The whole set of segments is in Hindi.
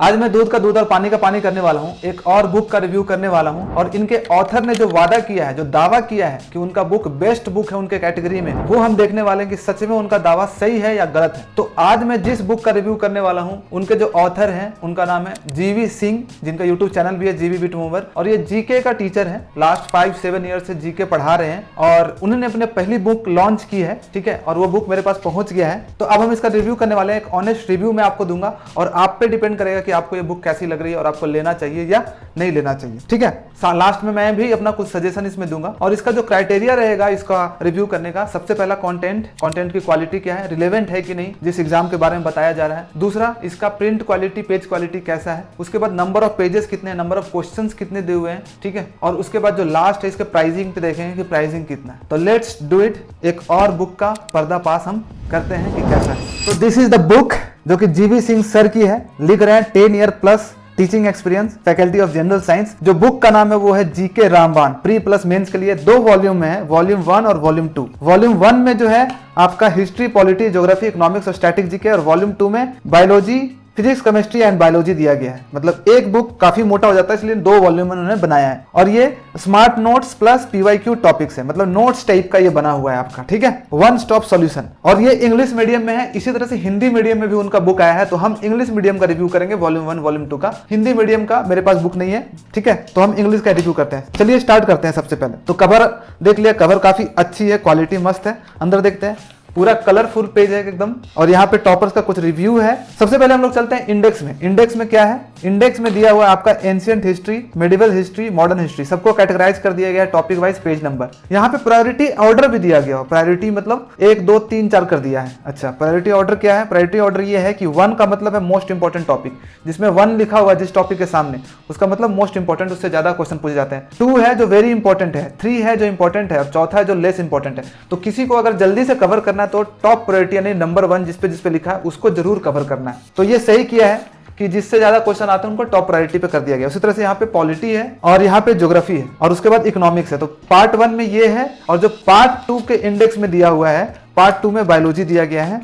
आज मैं दूध का दूध और पानी का पानी करने वाला हूँ। एक और बुक का रिव्यू करने वाला हूँ और इनके ऑथर ने जो वादा किया है, जो दावा किया है कि उनका बुक बेस्ट बुक है उनके कैटेगरी में, वो हम देखने वाले हैं कि सच में उनका दावा सही है या गलत है। तो आज मैं जिस बुक का रिव्यू करने वाला हूँ, उनके जो ऑथर हैं उनका नाम है जीवी सिंह, जिनका यूट्यूब चैनल भी है जीवी बिट मूवर, और ये जीके का टीचर है। लास्ट 5-7 ईयर से जीके पढ़ा रहे हैं और उन्होंने अपने पहली बुक लॉन्च की है, ठीक है, और वो बुक मेरे पास पहुंच गया है। तो अब हम इसका रिव्यू करने वाले हैं। एक ऑनेस्ट रिव्यू मैं आपको दूंगा और आप पे डिपेंड करेगा कि आपको ये बुक कैसी लग रही है और आपको लेना चाहिए या नहीं लेना चाहिए, ठीक है। लास्ट में मैं भी अपना कुछ सजेशन इसमें दूंगा और इसका जो क्राइटेरिया रहेगा इसका रिव्यू करने का, सबसे पहला कंटेंट की क्वालिटी क्या है, रिलेवेंट है कि नहीं जिस एग्जाम के बारे में बताया जा रहा है। दूसरा, इसका प्रिंट क्वालिटी, पेज क्वालिटी कैसा है। उसके बाद नंबर ऑफ पेजेस कितने हैं, नंबर ऑफ क्वेश्चंस कितने दिए हुए हैं, ठीक है। और उसके बाद जो लास्ट है इसके प्राइसिंग पे देखेंगे कि प्राइसिंग कितना है। तो लेट्स डू इट। एक और बुक का पर्दापाश हम करते हैं कि कैसा है। तो दिस इज द बुक जो कि जीवी सिंह सर की है, लिख रहे हैं 10 year plus teaching experience, faculty of general science. जो बुक का नाम है वो है जीके रामबाण। प्री प्लस मेंस के लिए 2 वॉल्यूम में है, वॉल्यूम 1 और वॉल्यूम 2। वॉल्यूम 1 में जो है आपका हिस्ट्री, पॉलिटी, ज्योग्राफी, इकोनॉमिक्स और स्टैटिक जीके, और वॉल्यूम 2 में biology, physics, chemistry and biology दिया गया है। मतलब एक बुक काफी मोटा हो जाता है, इसलिए 2 वॉल्यूम में उन्होंने बनाया है। और ये smart notes plus PYQ topics है, मतलब नोट्स टाइप का ये बना हुआ है आपका, ठीक है, वन स्टॉप सॉल्यूशन। और ये इंग्लिश मीडियम में है। इसी तरह से हिंदी मीडियम में भी उनका बुक आया है, तो हम इंग्लिश मीडियम का रिव्यू करेंगे, वॉल्यूम 1 वॉल्यूम 2 का। हिंदी मीडियम का मेरे पास बुक नहीं है, ठीक है, तो हम इंग्लिश का रिव्यू करते हैं। चलिए स्टार्ट करते हैं। सबसे पहले तो कवर देख लिया, कवर काफी अच्छी है, क्वालिटी मस्त है। अंदर देखते हैं, पूरा कलरफुल पेज है एकदम। और यहाँ पे टॉपर्स का कुछ रिव्यू है। सबसे पहले हम लोग चलते हैं इंडेक्स में। इंडेक्स में क्या है, इंडेक्स में दिया हुआ है आपका ancient history, medieval history, modern history, सबको कैटेगराइज कर दिया गया है टॉपिक वाइज, पेज नंबर। यहाँ पे प्रायोरिटी ऑर्डर भी दिया गया हो। प्रायोरिटी मतलब 1 2 3 4 कर दिया है। अच्छा, प्रायोरिटी ऑर्डर क्या है? प्रायोरिटी ऑर्डर ये है कि 1 का मतलब है मोस्ट इंपॉर्टेंट टॉपिक, जिसमें 1 लिखा हुआ है जिस टॉपिक के सामने, उसका मतलब मोस्ट इंपॉर्टेंट, उससे ज्यादा क्वेश्चन पूछे जाते हैं। 2 है जो वेरी इंपॉर्टेंट है, 3 है जो इंपॉर्टेंट है, और चौथा है जो लेस इंपॉर्टेंट है। तो किसी को अगर जल्दी से कवर करना है तो टॉप प्रायोरिटी यानी नंबर 1 जिसपे लिखा है उसको जरूर कवर करना है। तो ये सही किया है कि जिससे ज्यादा क्वेश्चन आते हैं उनको टॉप प्रायोरिटी पे कर दिया गया। उसी तरह से यहाँ पे पॉलिटी है और यहाँ पे ज्योग्राफी है और उसके बाद इकोनॉमिक्स है। तो पार्ट 1 में ये है, और जो पार्ट 2 के इंडेक्स में दिया हुआ है, पार्ट 2 में बायोलॉजी दिया गया है,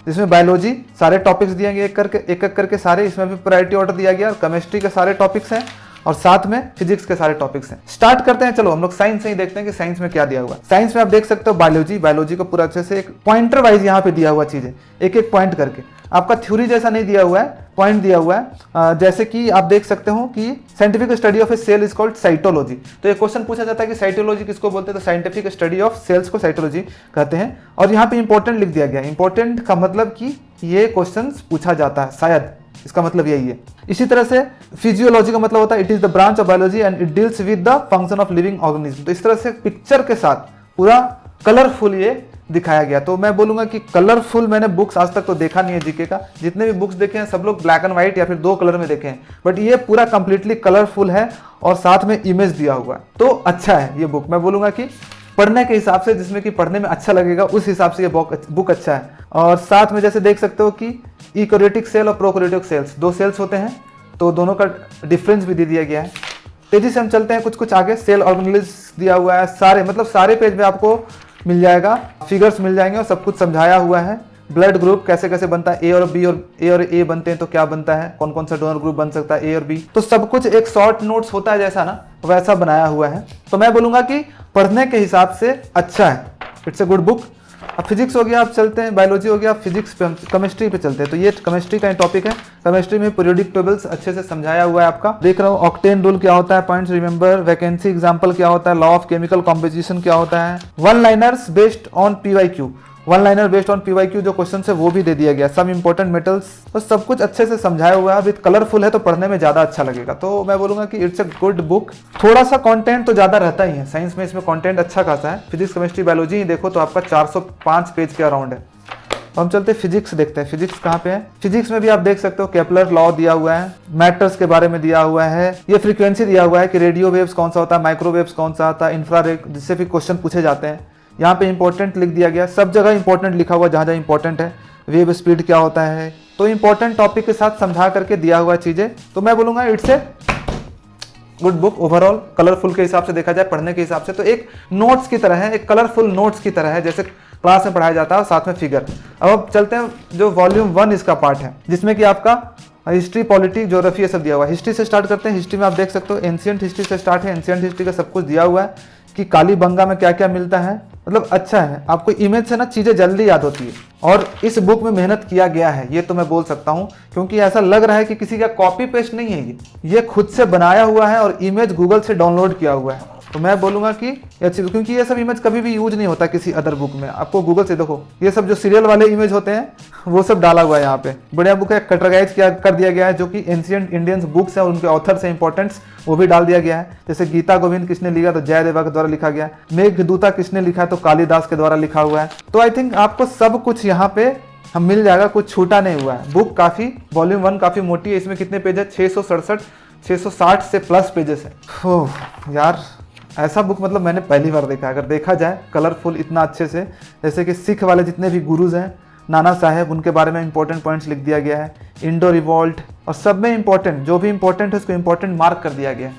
जिसमें बायोलॉजी सारे टॉपिक्स दिए गए एक एक करके सारे, इसमें भी प्रायोरिटी ऑर्डर दिया गया। और केमिस्ट्री के सारे टॉपिक्स हैं और साथ में फिजिक्स के सारे टॉपिक्स हैं। स्टार्ट करते हैं। चलो हम लोग साइंस से ही देखते हैं कि साइंस में क्या दिया हुआ है। साइंस में आप देख सकते हो बायोलॉजी को पूरा अच्छे से एक पॉइंटर वाइज यहाँ पे दिया हुआ चीजें, एक एक पॉइंट करके। आपका थ्योरी जैसा नहीं दिया हुआ है, पॉइंट दिया हुआ है। जैसे कि आप देख सकते हो कि scientific study of a cell is called cytology. तो एक क्वेश्चन पूछा जाता है कि साइटोलॉजी किसको बोलते हैं, तो साइंटिफिक स्टडी ऑफ सेल्स को साइटोलॉजी कहते हैं। और यहाँ पे इंपॉर्टेंट लिख दिया गया। इंपॉर्टेंट का मतलब कि ये क्वेश्चन पूछा जाता है, शायद इसका मतलब यही है। इसी तरह से फिजियोलॉजी का मतलब होता है it is the branch of biology and it deals with the function of living organism. तो इस तरह से पिक्चर के साथ पूरा कलरफुल ये दिखाया गया। तो मैं बोलूंगा कि कलरफुल, मैंने बुक्स आज तक तो देखा नहीं है जीके का, जितने भी बुक्स देखे हैं सब लोग ब्लैक एंड व्हाइट या फिर 2 कलर में देखे हैं, बट ये पूरा कंप्लीटली कलरफुल है और साथ में इमेज दिया हुआ है। तो अच्छा है ये बुक। मैं बोलूंगा कि पढ़ने के हिसाब से, जिसमें कि पढ़ने में अच्छा लगेगा, उस हिसाब से ये बुक अच्छा है। और साथ में जैसे देख सकते हो कि यूकैरियोटिक सेल और प्रोकैरियोटिक सेल्स, 2 सेल्स होते हैं, तो दोनों का डिफरेंस भी दे दिया गया है। तेजी से हम चलते हैं कुछ आगे। सेल ऑर्गेनेल्स दिया हुआ है, सारे मतलब सारे पेज में आपको मिल जाएगा, फिगर्स मिल जाएंगे और सब कुछ समझाया हुआ है। ब्लड ग्रुप कैसे कैसे बनता है, ए और बी, और ए और ए बनते हैं तो क्या बनता है, कौन कौन सा डोनर ग्रुप बन सकता है, ए और बी, तो सब कुछ एक शॉर्ट नोट्स होता है जैसा ना, वैसा बनाया हुआ है। तो मैं बोलूंगा कि पढ़ने के हिसाब से अच्छा है, इट्स ए गुड बुक। अब फिजिक्स हो गया, आप चलते हैं, बायोलॉजी हो गया, फिजिक्स पे, केमिस्ट्री पे चलते हैं। तो ये केमिस्ट्री का टॉपिक है। केमिस्ट्री में पीरियोडिक टेबल्स अच्छे से समझाया हुआ है आपका। देख रहा हूँ ऑक्टेन रूल क्या होता है, पॉइंट्स रिमेंबर, वैकेंसी एग्जांपल क्या होता है, लॉ ऑफ केमिकल कॉम्पोजिशन क्या होता है, one liners based on PYQ, one liner based on PYQ जो क्वेश्चन है वो भी दे दिया गया, सब इंपॉर्टेंट मेटल्स, तो सब कुछ अच्छे से समझाया हुआ है। विद कलरफुल है तो पढ़ने में ज्यादा अच्छा लगेगा। तो मैं बोलूंगा कि इट्स अ गुड बुक। थोड़ा सा कंटेंट तो ज्यादा रहता ही है साइंस में, इसमें कंटेंट अच्छा खासा है। फिजिक्स, केमिस्ट्री, बायोलॉजी ही देखो तो आपका 405 पेज के अराउंड है। हम चलते फिजिक्स देखते हैं। फिजिक्स कहाँ पे है? फिजिक्स में भी आप देख सकते हो केपलर लॉ दिया हुआ है, मैटर्स के बारे में दिया हुआ है, ये फ्रीक्वेंसी दिया हुआ है कि रेडियो वेव्स कौन सा होता है, माइक्रोवेव्स कौन सा आता है, इंफ्रारेड, जिससे भी क्वेश्चन पूछे जाते हैं। यहाँ पे इंपॉर्टेंट लिख दिया गया, सब जगह इंपॉर्टेंट लिखा हुआ जहाँ जहाँ इंपॉर्टेंट है। वेव स्पीड क्या होता है, तो इंपॉर्टेंट टॉपिक के साथ समझा करके दिया हुआ चीजें। तो मैं बोलूंगा it's a good book overall. Colourful के हिसाब से देखा जाए, पढ़ने के हिसाब से तो एक नोट्स की तरह है, एक कलरफुल नोट्स की तरह है, जैसे क्लास में पढ़ाया जाता है, साथ में फिगर। अब चलते हैं जो वॉल्यूम 1 इसका पार्ट है, जिसमें कि आपका हिस्ट्री, पॉलिटी, ज्योग्राफी, ये सब दिया हुआ है। हिस्ट्री से स्टार्ट करते हैं। हिस्ट्री में आप देख सकते हो एंशियंट हिस्ट्री से स्टार्ट है। एंशियंट हिस्ट्री का सब कुछ दिया हुआ है कि कालीबंगा में क्या क्या मिलता है। मतलब अच्छा है, आपको इमेज से ना चीज़ें जल्दी याद होती है। और इस बुक में मेहनत किया गया है, ये तो मैं बोल सकता हूँ, क्योंकि ऐसा लग रहा है कि किसी का कॉपी पेस्ट नहीं है, ये खुद से बनाया हुआ है और इमेज गूगल से डाउनलोड किया हुआ है। तो मैं बोलूँगा कि ये अच्छी, क्योंकि ये सब इमेज कभी भी यूज नहीं होता किसी अदर बुक में। आपको गूगल से देखो, ये सब जो सीरियल वाले इमेज होते हैं वो सब डाला हुआ है यहाँ पे। बढ़िया बुक है, कैटेगराइज किया कर दिया गया है, जो कि एंशिएंट इंडियंस बुक्स है और उनके ऑथर से इंपॉर्टेंट्स वो भी डाल दिया गया है। जैसे गीता गोविंद किसने लिखा, तो जयदेवा के द्वारा लिखा गया। मेघदूता किसने लिखा, तो कालिदास के द्वारा लिखा हुआ है। तो आई थिंक आपको सब कुछ यहाँ पे हम मिल जाएगा, कुछ छूटा नहीं हुआ है। बुक काफ़ी, वॉल्यूम 1 काफ़ी मोटी है। इसमें कितने पेज है, 660 से प्लस पेजेस है। ओह यार, ऐसा बुक मतलब मैंने पहली बार देखा। अगर देखा जाए कलरफुल इतना अच्छे से, जैसे कि सिख वाले जितने भी गुरुज हैं, नाना साहेब, उनके बारे में इंपॉर्टेंट पॉइंट्स लिख दिया गया है। इंडो रिवॉल्ट, और सब में इंपॉर्टेंट, जो भी इंपॉर्टेंट है उसको इंपॉर्टेंट मार्क कर दिया गया है।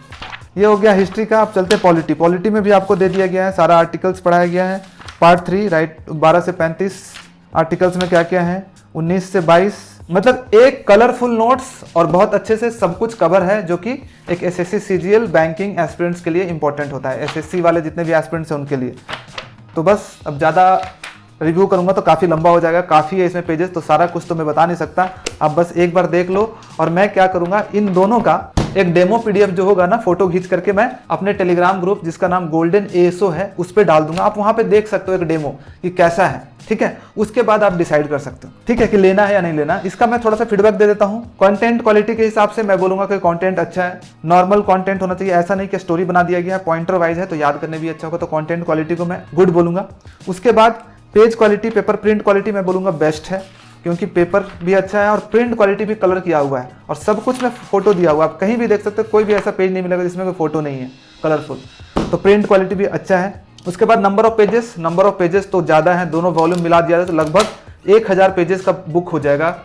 ये हो गया हिस्ट्री का। अब चलते पॉलिटी। पॉलिटी में भी आपको दे दिया गया है, सारा आर्टिकल्स पढ़ाया गया है। पार्ट 3 राइट, 12 से 35 आर्टिकल्स में क्या क्या है, 19 से 22, मतलब एक कलरफुल नोट्स और बहुत अच्छे से सब कुछ कवर है, जो कि एक एसएससी सीजीएल बैंकिंग एस्पिरेंट्स के लिए इंपॉर्टेंट होता है। एसएससी वाले जितने भी एस्पिरेंट्स हैं उनके लिए। तो बस अब ज़्यादा रिव्यू करूंगा तो काफ़ी लंबा हो जाएगा, काफ़ी है इसमें पेजेस, तो सारा कुछ तो मैं बता नहीं सकता। आप बस एक बार देख लो। और मैं क्या करूंगा, इन दोनों का एक डेमो पीडीएफ जो होगा ना, फोटो खींच करके मैं अपने टेलीग्राम ग्रुप जिसका नाम गोल्डन एएसओ है उस पर डाल दूंगा। आप वहां पे देख सकते हो एक डेमो कि कैसा है, ठीक है। उसके बाद आप डिसाइड कर सकते हो, ठीक है, कि लेना है या नहीं लेना। इसका मैं थोड़ा सा फीडबैक दे देता हूँ। कंटेंट क्वालिटी के हिसाब से मैं बोलूंगा कि कंटेंट अच्छा है, नॉर्मल कंटेंट होना चाहिए। ऐसा नहीं कि स्टोरी बना दिया गया है, पॉइंटर वाइज है तो याद करने भी अच्छा होगा, तो कंटेंट क्वालिटी को मैं गुड बोलूंगा। उसके बाद page quality, paper print quality मैं बोलूंगा बेस्ट है, क्योंकि पेपर भी अच्छा है और प्रिंट क्वालिटी भी कलर किया हुआ है और सब कुछ में फोटो दिया हुआ है। आप कहीं भी देख सकते हो, कोई भी ऐसा पेज नहीं मिलेगा जिसमें कोई फोटो नहीं है कलरफुल। तो प्रिंट क्वालिटी भी अच्छा है। उसके बाद नंबर ऑफ पेजेस तो ज़्यादा है, दोनों वॉल्यूम मिला दिया जाए तो लगभग 1000 पेजेस का बुक हो जाएगा,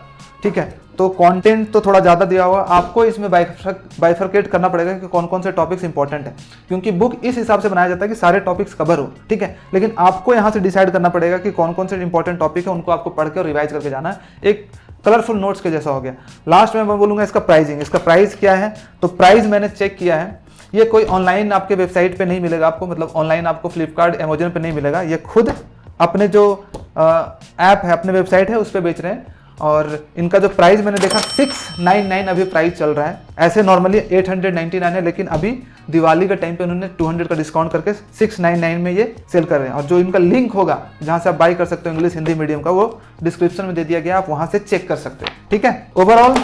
ठीक है। तो कंटेंट तो थोड़ा ज़्यादा दिया हुआ, आपको इसमें बाइफरकेट करना पड़ेगा कि कौन कौन से टॉपिक्स इंपॉर्टेंट है, क्योंकि बुक इस हिसाब से बनाया जाता है कि सारे टॉपिक्स कवर हो, ठीक है। लेकिन आपको यहाँ से डिसाइड करना पड़ेगा कि कौन कौन से इंपॉर्टेंट टॉपिक है, उनको आपको पढ़ के और रिवाइज करके जाना है। एक कलरफुल नोट्स के जैसा हो गया। लास्ट में मैं बोलूँगा इसका प्राइसिंग, इसका प्राइस क्या है। तो प्राइस मैंने चेक किया है, ये कोई ऑनलाइन आपके वेबसाइट पे नहीं मिलेगा आपको, मतलब ऑनलाइन आपको फ्लिपकार्ट, अमेजोन पे नहीं मिलेगा। ये खुद अपने जो ऐप है, अपने वेबसाइट है, उस पर बेच रहे हैं। और इनका जो प्राइस मैंने देखा 699 अभी प्राइस चल रहा है। ऐसे नॉर्मली 899 है, लेकिन अभी दिवाली के टाइम पे उन्होंने 200 का डिस्काउंट करके 699 में ये सेल कर रहे हैं। और जो इनका लिंक होगा जहां से आप बाई कर सकते हो इंग्लिश हिंदी मीडियम का, वो डिस्क्रिप्शन में दे दिया गया, आप वहां से चेक कर सकते हो, ठीक है। Overall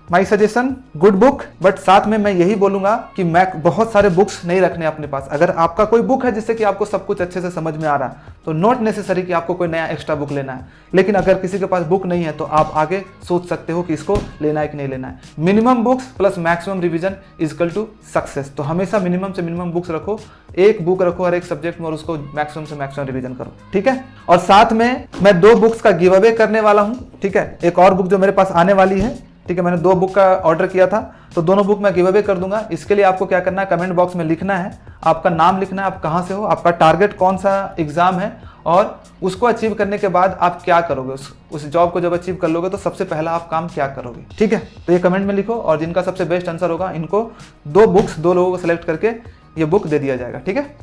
my suggestion, good book. But साथ में मैं यही बोलूंगा कि मैं बहुत सारे बुक्स नहीं रखने अपने पास। अगर आपका कोई बुक है जिससे कि आपको सब कुछ अच्छे से समझ में आ रहा है, तो नॉट नेसेसरी कि आपको कोई नया एक्स्ट्रा बुक लेना है। लेकिन अगर किसी के पास बुक नहीं है तो आप आगे सोच सकते हो कि इसको लेना है कि नहीं लेना है। Minimum books plus maximum revision is equal to success. तो हमेशा मिनिमम से मिनिमम बुक्स रखो, एक बुक रखो हर एक सब्जेक्ट में और उसको मैक्सिमम से मैक्सिमम रिवीजन करो, ठीक है। और साथ में मैं 2 बुक्स का गिव अवे करने वाला हूँ, ठीक है। एक और बुक जो मेरे पास आने वाली है, ठीक है। मैंने 2 बुक का ऑर्डर किया था, तो दोनों बुक मैं गिव अवे कर दूंगा। इसके लिए आपको क्या करना है, कमेंट बॉक्स में लिखना है, आपका नाम लिखना है, आप कहाँ से हो, आपका टारगेट कौन सा एग्जाम है, और उसको अचीव करने के बाद आप क्या करोगे। उस जॉब को जब अचीव कर लोगे तो सबसे पहला आप काम क्या करोगे, ठीक है। तो ये कमेंट में लिखो, और जिनका सबसे बेस्ट आंसर होगा इनको 2 बुक्स, 2 लोगों को सिलेक्ट करके ये बुक दे दिया जाएगा, ठीक है।